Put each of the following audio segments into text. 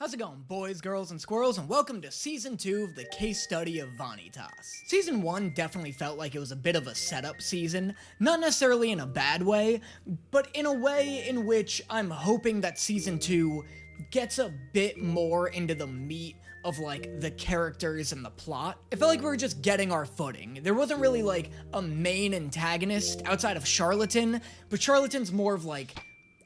How's it going, boys, girls, and squirrels, and welcome to Season 2 of the case study of Vanitas. Season 1 definitely felt like it was a bit of a setup season, not necessarily in a bad way, but in a way in which I'm hoping that Season 2 gets a bit more into the meat of, like, the characters and the plot. It felt like we were just getting our footing. There wasn't really, like, a main antagonist outside of Charlatan, but Charlatan's more of, like,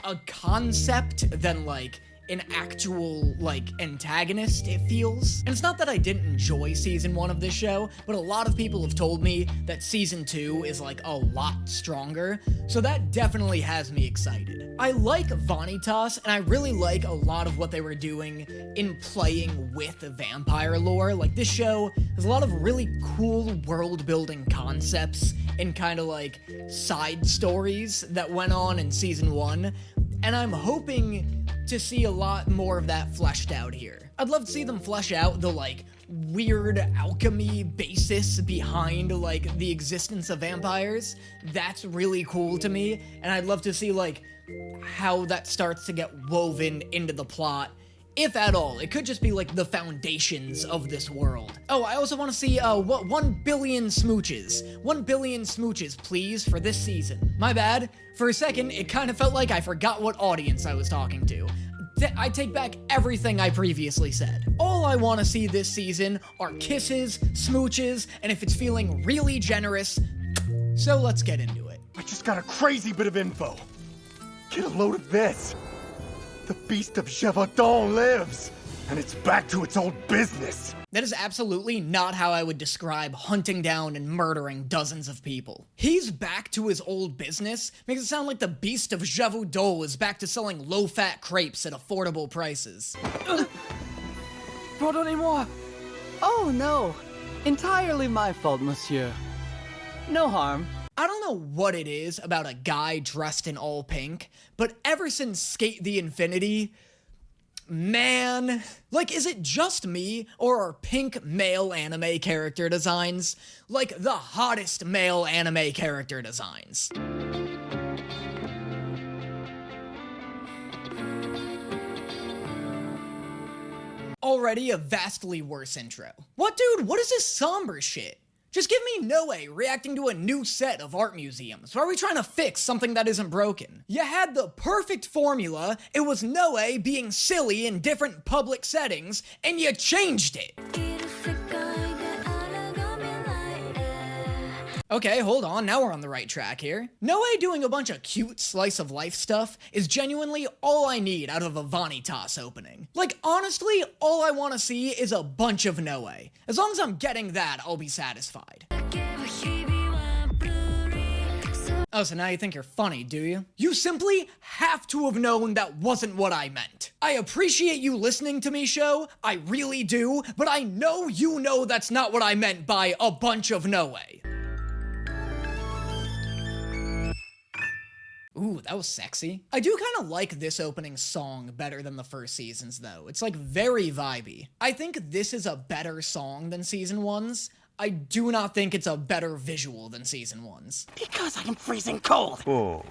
a concept than, like, an actual, like, antagonist, it feels. And it's not that I didn't enjoy Season 1 of this show, but a lot of people have told me that Season 2 is, like, a lot stronger, so that definitely has me excited. I like Vanitas, and I really like a lot of what they were doing in playing with vampire lore. Like, this show has a lot of really cool world-building concepts and kind of, like, side stories that went on in Season 1, and I'm hoping to see a lot more of that fleshed out here. I'd love to see them flesh out the, like, weird alchemy basis behind, like, the existence of vampires. That's really cool to me, and I'd love to see, like, how that starts to get woven into the plot, if at all. It could just be, like, the foundations of this world. Oh, I also want to see, 1 billion smooches. 1 billion smooches, please, for this season. My bad. For a second, it kind of felt like I forgot what audience I was talking to. I take back everything I previously said. All I want to see this season are kisses, smooches, and if it's feeling really generous, so let's get into it. I just got a crazy bit of info. Get a load of this. The beast of Gevaudan lives, and it's back to its old business. That is absolutely not how I would describe hunting down and murdering dozens of people. He's back to his old business makes it sound like the beast of Gevaudan is back to selling low-fat crepes at affordable prices. Pardonnez-moi. Oh, no. Entirely my fault, monsieur. No harm. I don't know what it is about a guy dressed in all pink, but ever since Skate the Infinity, man, like, is it just me, or are pink male anime character designs, like, the hottest male anime character designs? Already a vastly worse intro. What, dude? What is this somber shit? Just give me Noe reacting to a new set of art museums. Why are we trying to fix something that isn't broken? You had the perfect formula, it was Noe being silly in different public settings, and you changed it. Okay, hold on, now we're on the right track here. Noe doing a bunch of cute slice of life stuff is genuinely all I need out of a Vanitas opening. Like, honestly, all I want to see is a bunch of Noe. As long as I'm getting that, I'll be satisfied. Oh, so now you think you're funny, do you? You simply have to have known that wasn't what I meant. I appreciate you listening to me, show, I really do, but I know you know that's not what I meant by a bunch of Noe. Ooh, that was sexy. I do kind of like this opening song better than the first season's, though. It's, like, very vibey. I think this is a better song than Season 1's. I do not think it's a better visual than Season 1's. Because I am freezing cold. Oh,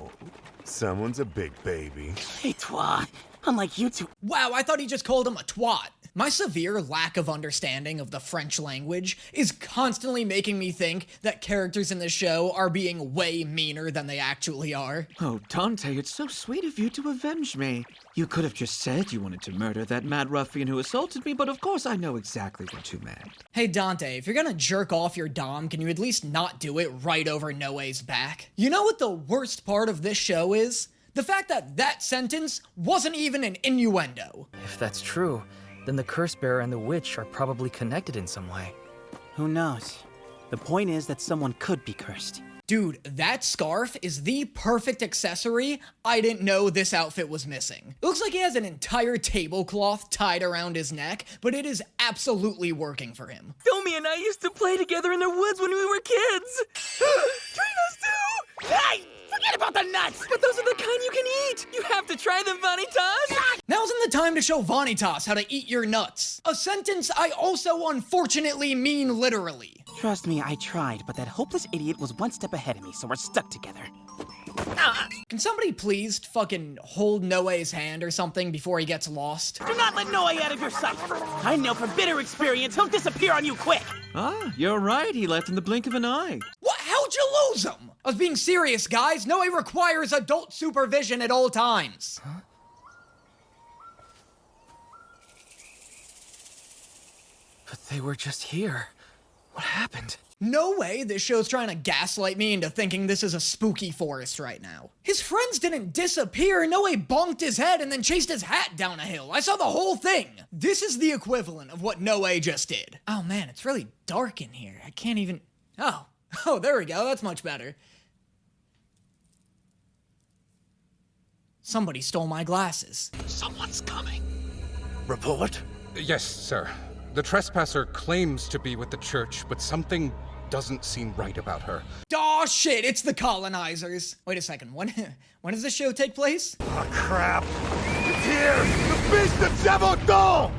someone's a big baby. Hey, toi. Unlike you two. Wow, I thought he just called him a twat. My severe lack of understanding of the French language is constantly making me think that characters in this show are being way meaner than they actually are. Oh, Dante, it's so sweet of you to avenge me. You could have just said you wanted to murder that mad ruffian who assaulted me, but of course I know exactly what you meant. Hey, Dante, if you're gonna jerk off your dom, can you at least not do it right over Noe's back? You know what the worst part of this show is? The fact that that sentence wasn't even an innuendo. If that's true, then the curse bearer and the witch are probably connected in some way. Who knows? The point is that someone could be cursed. Dude, that scarf is the perfect accessory I didn't know this outfit was missing. It looks like he has an entire tablecloth tied around his neck, but it is absolutely working for him. Domi and I used to play together in the woods when we were kids! Train us too! Hey! Forget about the nuts! But those are the kind you can eat! You have to try them, Vanitas! Now isn't the time to show Vanitas how to eat your nuts. A sentence I also unfortunately mean literally. Trust me, I tried, but that hopeless idiot was one step ahead of me, so we're stuck together. Can somebody please fucking hold Noe's hand or something before he gets lost? Do not let Noe out of your sight. I know from bitter experience he'll disappear on you quick. Ah, you're right. He left in the blink of an eye. What? How'd you lose him? I was being serious, guys. Noe requires adult supervision at all times. Huh? But they were just here. What happened? No way this show's trying to gaslight me into thinking this is a spooky forest right now. His friends didn't disappear. Noe bonked his head and then chased his hat down a hill. I saw the whole thing. This is the equivalent of what Noe just did. Oh man, it's really dark in here. I can't even... Oh, there we go. That's much better. Somebody stole my glasses. Someone's coming. Report? Yes, sir. The trespasser claims to be with the church, but something doesn't seem right about her. Aw, shit, it's the colonizers. Wait a second, when does this show take place? Oh, crap. It's here! The Beast of Gevaudan!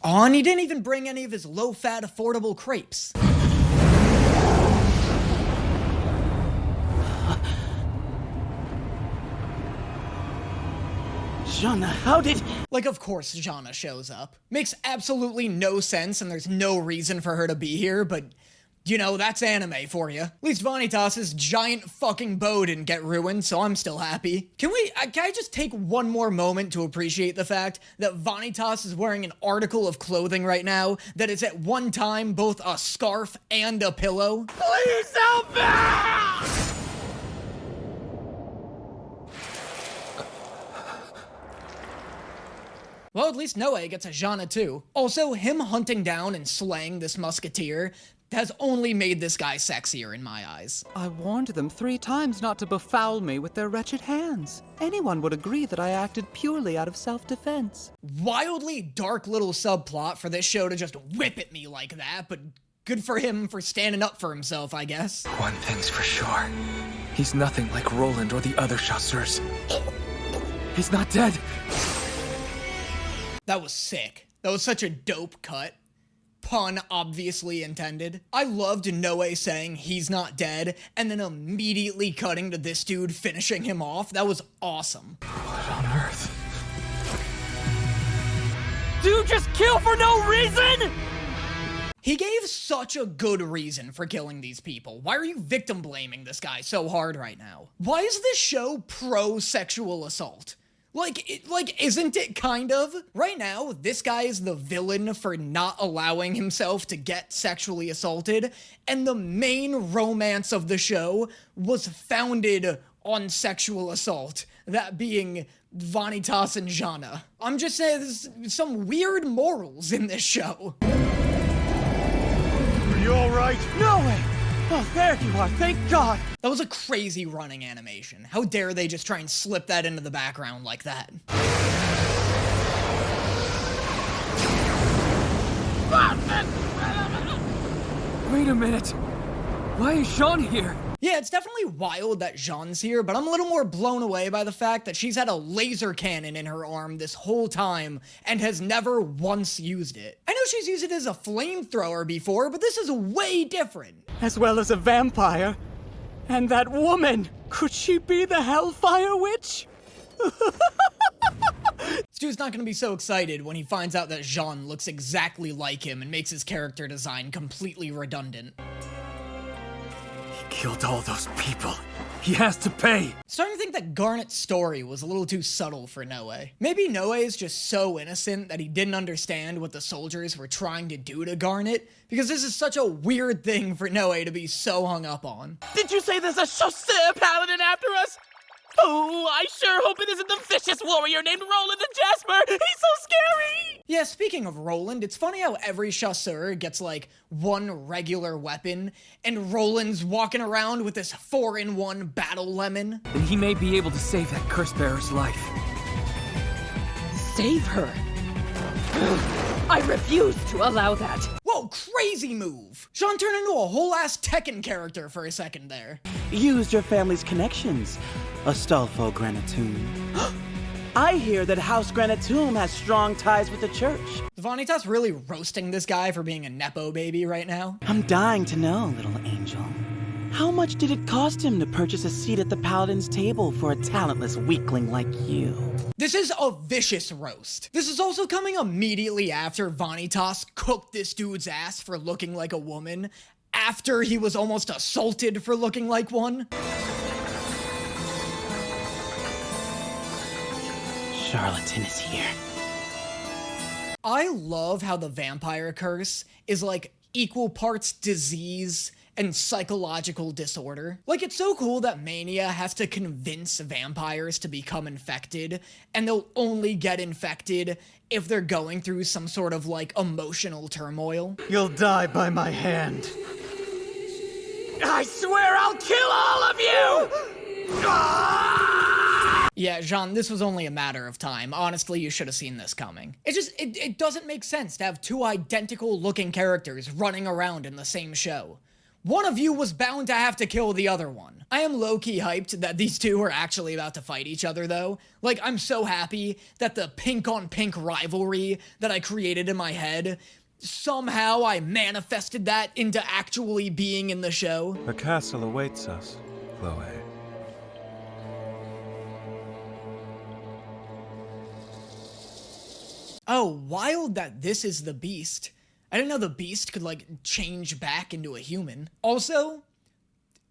Aw, and he didn't even bring any of his low-fat, affordable crepes. Jeanne, how did... Like, of course Jeanne shows up. Makes absolutely no sense, and there's no reason for her to be here, but, you know, that's anime for you. At least Vanitas' giant fucking bow didn't get ruined, so I'm still happy. Can I just take one more moment to appreciate the fact that Vanitas is wearing an article of clothing right now that is at one time both a scarf and a pillow? Please help me! Well, at least Noe gets a Jeanne too. Also, him hunting down and slaying this musketeer has only made this guy sexier in my eyes. I warned them 3 times not to befoul me with their wretched hands. Anyone would agree that I acted purely out of self-defense. Wildly dark little subplot for this show to just whip at me like that, but good for him for standing up for himself, I guess. One thing's for sure. He's nothing like Roland or the other chasseurs. He's not dead. That was sick. That was such a dope cut. Pun obviously intended. I loved Noe saying he's not dead, and then immediately cutting to this dude finishing him off. That was awesome. What on earth? Dude, just kill for no reason? He gave such a good reason for killing these people. Why are you victim blaming this guy so hard right now? Why is this show pro-sexual assault? Like, isn't it kind of? Right now, this guy is the villain for not allowing himself to get sexually assaulted, and the main romance of the show was founded on sexual assault, that being Vanitas and Jeanne. I'm just saying, there's some weird morals in this show. Are you alright? No way! Oh, there you are, thank God! That was a crazy running animation. How dare they just try and slip that into the background like that? Wait a minute. Why is Jeanne here? Yeah, it's definitely wild that Jeanne's here, but I'm a little more blown away by the fact that she's had a laser cannon in her arm this whole time and has never once used it. I know she's used it as a flamethrower before, but this is way different. As well as a vampire. And that woman! Could she be the Hellfire Witch? This dude's not gonna be so excited when he finds out that Jeanne looks exactly like him and makes his character design completely redundant. Killed all those people. He has to pay. Starting to think that Garnet's story was a little too subtle for Noe. Maybe Noe is just so innocent that he didn't understand what the soldiers were trying to do to Garnet, because this is such a weird thing for Noe to be so hung up on. Did you say there's a chasseur paladin after us? Oh, I sure hope it isn't the vicious warrior named Roland the Jasper! He's so scary! Yeah, speaking of Roland, it's funny how every chasseur gets, like, one regular weapon, and Roland's walking around with this 4-in-1 battle lemon. And he may be able to save that curse bearer's life. Save her? I refuse to allow that. Whoa, crazy move! Jeanne turned into a whole-ass Tekken character for a second there. Used your family's connections, Astolfo Granatoom. I hear that House Granatoom has strong ties with the church. Is Vanitas really roasting this guy for being a Nepo baby right now? I'm dying to know, little angel. How much did it cost him to purchase a seat at the Paladin's table for a talentless weakling like you? This is a vicious roast. This is also coming immediately after Vanitas cooked this dude's ass for looking like a woman, after he was almost assaulted for looking like one. Charlatan is here. I love how the vampire curse is like equal parts disease and psychological disorder. Like, it's so cool that Mania has to convince vampires to become infected, and they'll only get infected if they're going through some sort of, like, emotional turmoil. You'll die by my hand. I swear I'll kill all of you! Yeah, Jeanne, this was only a matter of time. Honestly, you should have seen this coming. It doesn't make sense to have two identical looking characters running around in the same show. One of you was bound to have to kill the other one. I am low-key hyped that these two are actually about to fight each other, though. Like, I'm so happy that the pink-on-pink rivalry that I created in my head, somehow I manifested that into actually being in the show. The castle awaits us, Chloe. Oh, wild that this is the Beast. I didn't know the Beast could, like, change back into a human. Also,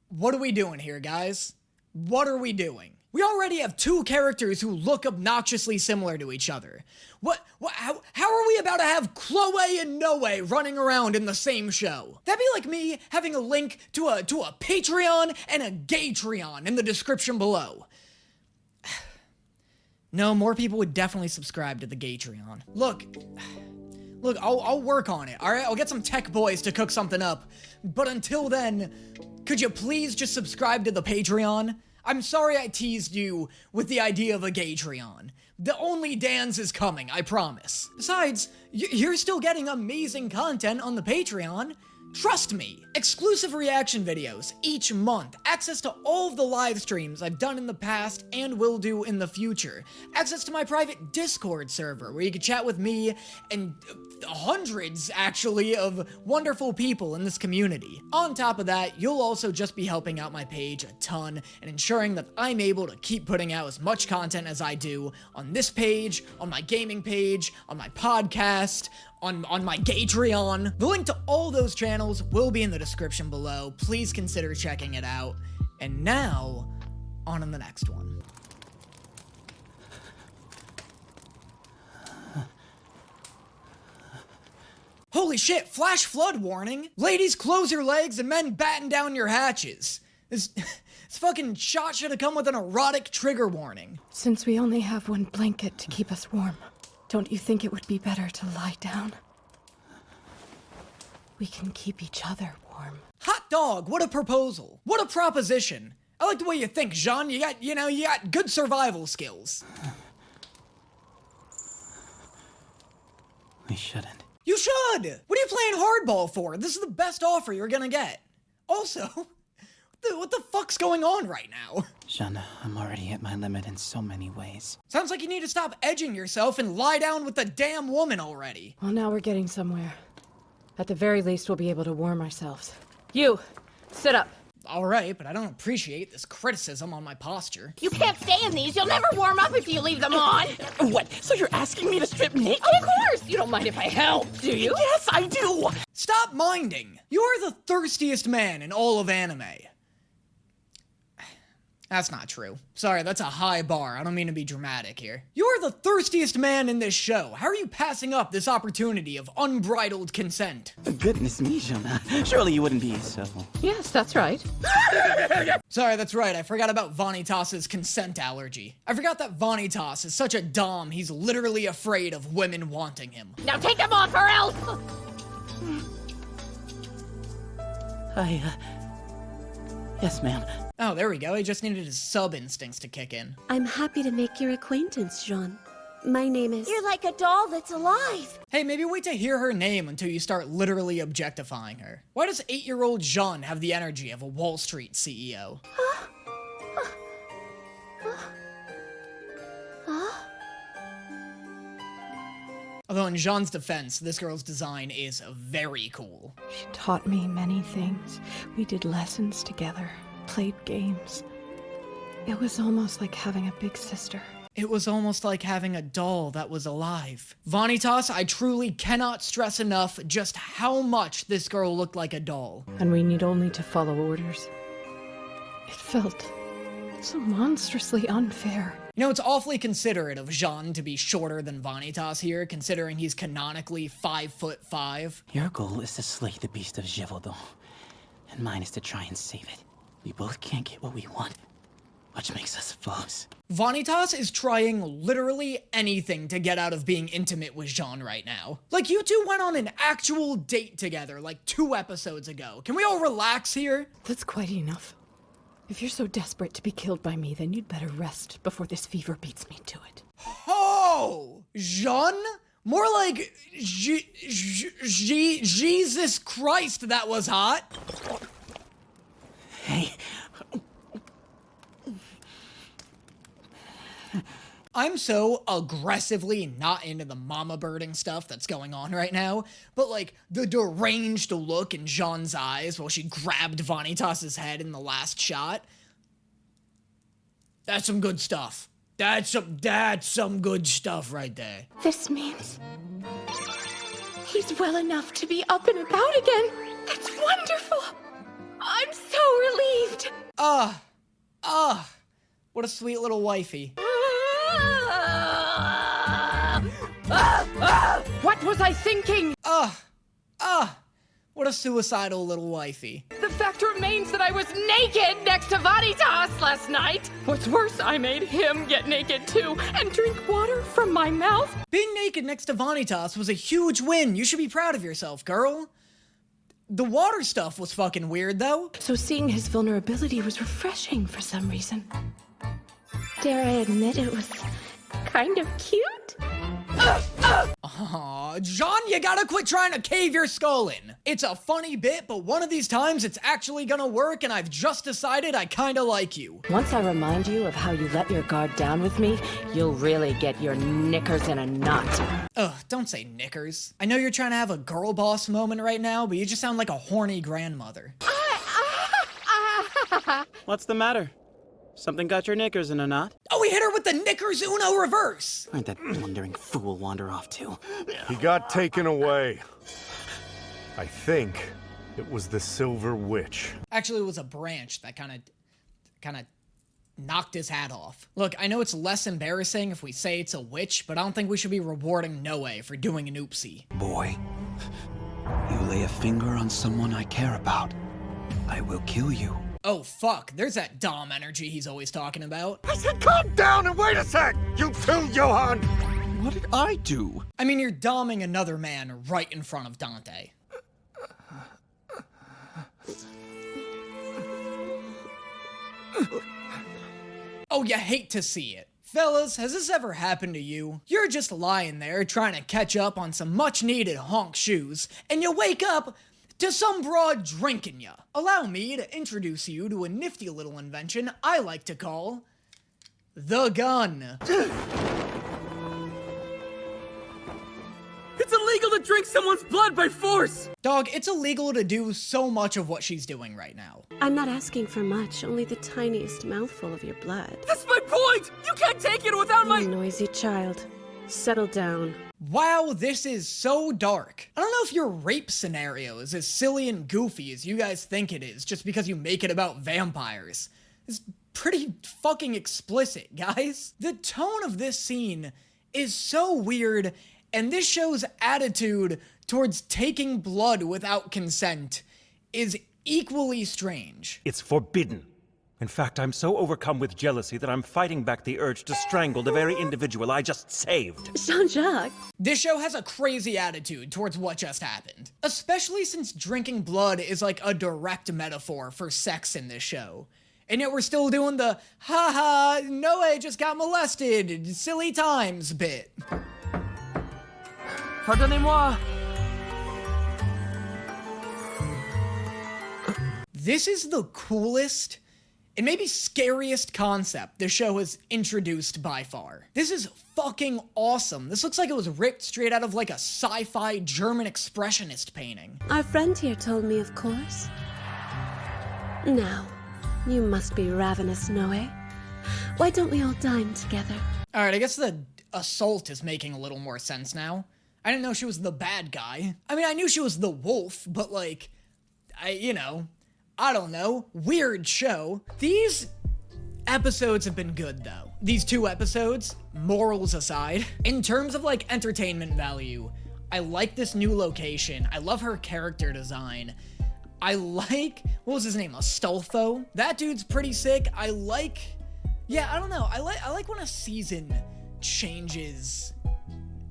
what are we doing here, guys? What are we doing? We already have two characters who look obnoxiously similar to each other. How are we about to have Chloe and Noe running around in the same show? That'd be like me having a link to a Patreon and a Gatreon in the description below. No, more people would definitely subscribe to the Gatreon. Look, I'll work on it, alright? I'll get some tech boys to cook something up. But until then, could you please just subscribe to the Patreon? I'm sorry I teased you with the idea of a Gatreon. The Only Dans is coming, I promise. Besides, you're still getting amazing content on the Patreon. Trust me. Exclusive reaction videos each month, access to all of the live streams I've done in the past and will do in the future, access to my private Discord server where you can chat with me and hundreds, actually, of wonderful people in this community. On top of that, you'll also just be helping out my page a ton and ensuring that I'm able to keep putting out as much content as I do on this page, on my gaming page, on my podcast, on my Gatreon. The link to all those channels will be in the description below. Please consider checking it out. And now, on to the next one. Holy shit, flash flood warning. Ladies, close your legs and men batten down your hatches. This fucking shot should have come with an erotic trigger warning. Since we only have one blanket to keep us warm, don't you think it would be better to lie down? We can keep each other warm. Hot dog, what a proposal. What a proposition. I like the way you think, Jeanne. You got good survival skills. We shouldn't. You should! What are you playing hardball for? This is the best offer you're gonna get. Also, what the fuck's going on right now? Jeanne, I'm already at my limit in so many ways. Sounds like you need to stop edging yourself and lie down with the damn woman already. Well, now we're getting somewhere. At the very least, we'll be able to warm ourselves. You, sit up. Alright, but I don't appreciate this criticism on my posture. You can't stay in these. You'll never warm up if you leave them on. What? So you're asking me to strip naked? Of course. You don't mind if I help, do you? Yes, I do. Stop minding. You are the thirstiest man in all of anime. That's not true. Sorry, that's a high bar. I don't mean to be dramatic here. You're the thirstiest man in this show. How are you passing up this opportunity of unbridled consent? Goodness me, Jeanne. Surely you wouldn't be so... Yes, that's right. Sorry, that's right. I forgot about Vanitas' consent allergy. I forgot that Vanitas is such a dom, he's literally afraid of women wanting him. Now take them off or else! Yes, ma'am. Oh, there we go. He just needed his sub-instincts to kick in. I'm happy to make your acquaintance, Jeanne. My name is... You're like a doll that's alive. Hey, maybe wait to hear her name until you start literally objectifying her. Why does 8-year-old Jeanne have the energy of a Wall Street CEO? Although in Jeanne's defense, this girl's design is very cool. She taught me many things. We did lessons together, played games. It was almost like having a big sister. It was almost like having a doll that was alive. Vanitas, I truly cannot stress enough just how much this girl looked like a doll. And we need only to follow orders. It felt so monstrously unfair. You know, it's awfully considerate of Jeanne to be shorter than Vanitas here, considering he's canonically 5'5". Your goal is to slay the beast of Gevaudan, and mine is to try and save it. We both can't get what we want, which makes us foes. Vanitas is trying literally anything to get out of being intimate with Jeanne right now. Like, you two went on an actual date together like 2 episodes ago. Can we all relax here? That's quite enough. If you're so desperate to be killed by me, then you'd better rest before this fever beats me to it. Oh! Jeanne? More like Jesus Christ, that was hot. Hey. I'm so aggressively not into the mama birding stuff that's going on right now, but like the deranged look in Jeanne's eyes while she grabbed Vanitas' head in the last shot. That's some good stuff. That's some good stuff right there. This means he's well enough to be up and about again. That's wonderful. I'm so relieved. What a sweet little wifey. What was I thinking? What a suicidal little wifey. The fact remains that I was naked next to Vanitas last night. What's worse, I made him get naked too and drink water from my mouth. Being naked next to Vanitas was a huge win. You should be proud of yourself, girl. The water stuff was fucking weird, though. So seeing his vulnerability was refreshing for some reason. Dare I admit it was kind of cute? Aw, Jeanne, you gotta quit trying to cave your skull in. It's a funny bit, but one of these times it's actually gonna work, and I've just decided I kinda like you. Once I remind you of how you let your guard down with me, you'll really get your knickers in a knot. Ugh, don't say knickers. I know you're trying to have a girl boss moment right now, but you just sound like a horny grandmother. What's the matter? Something got your knickers in a knot? Oh, we hit her with the knickers Uno reverse! Where'd that blundering fool wander off to? He got taken away. I think it was the Silver Witch. Actually, it was a branch that kinda knocked his hat off. Look, I know it's less embarrassing if we say it's a witch, but I don't think we should be rewarding Noe for doing an oopsie. Boy, you lay a finger on someone I care about, I will kill you. Oh fuck, there's that Dom energy he's always talking about. I said calm down and wait a sec! You too, Johann! What did I do? I mean, you're doming another man right in front of Dante. Oh, you hate to see it. Fellas, has this ever happened to you? You're just lying there trying to catch up on some much-needed honk shoes, and you wake up to some broad drinking ya. Allow me to introduce you to a nifty little invention I like to call the gun. It's illegal to drink someone's blood by force! Dog, it's illegal to do so much of what she's doing right now. I'm not asking for much, only the tiniest mouthful of your blood. That's my point! You can't take it without my— You noisy child. Settle down. Wow, this is so dark. I don't know if your rape scenario is as silly and goofy as you guys think it is just because you make it about vampires. It's pretty fucking explicit, guys. The tone of this scene is so weird, and this show's attitude towards taking blood without consent is equally strange. It's forbidden. In fact, I'm so overcome with jealousy that I'm fighting back the urge to strangle the very individual I just saved. Jean-Jacques. This show has a crazy attitude towards what just happened. Especially since drinking blood is like a direct metaphor for sex in this show. And yet we're still doing the, haha, Noe just got molested, silly times bit. Pardonnez-moi! This is the coolest and maybe scariest concept the show has introduced by far. This is fucking awesome. This looks like it was ripped straight out of like a sci-fi German expressionist painting. Our friend here told me, of course. Now, you must be ravenous, Noe. Why don't we all dine together? Alright, I guess the assault is making a little more sense now. I didn't know she was the bad guy. I mean, I knew she was the wolf, but like, I don't know. Weird show. These episodes have been good, though. These 2 episodes, morals aside, in terms of, like, entertainment value, I like this new location. I love her character design. I like, what was his name? Astolfo? That dude's pretty sick. I don't know. I like when a season changes,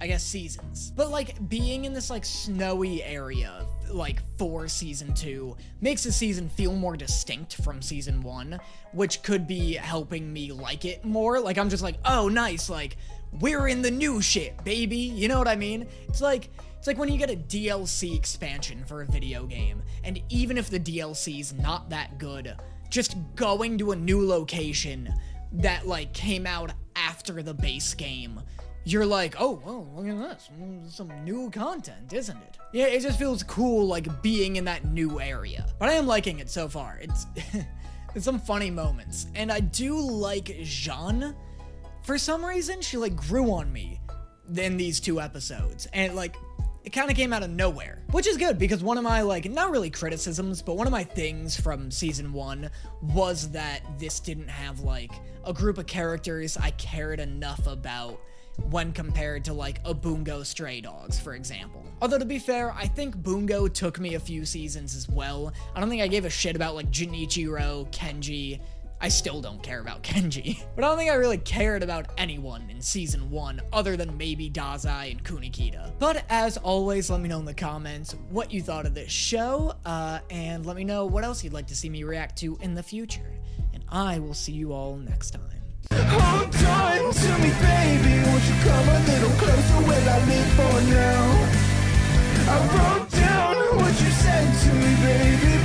I guess, seasons. But, like, being in this, like, snowy area, like, for season 2 makes the season feel more distinct from season 1, which could be helping me like it more. Like, I'm just like, oh, nice, like, we're in the new shit, baby. You know what I mean? It's like when you get a DLC expansion for a video game, and even if the DLC's not that good, just going to a new location that, like, came out after the base game, you're like, oh, well, look at this. Some new content, isn't it? Yeah, it just feels cool, like, being in that new area. But I am liking it so far. It's some funny moments. And I do like Jeanne. For some reason, she, like, grew on me in these 2 episodes. And, like, it kind of came out of nowhere. Which is good, because one of my, like, not really criticisms, but one of my things from season 1 was that this didn't have, like, a group of characters I cared enough about when compared to, like, a Bungo Stray Dogs, for example. Although, to be fair, I think Bungo took me a few seasons as well. I don't think I gave a shit about, like, Junichiro, Kenji. I still don't care about Kenji. But I don't think I really cared about anyone in season 1 other than maybe Dazai and Kunikita. But as always, let me know in the comments what you thought of this show, and let me know what else you'd like to see me react to in the future. And I will see you all next time. Hold on to me, baby. Won't you come a little closer? Where I live for now. I wrote down what you said to me, baby.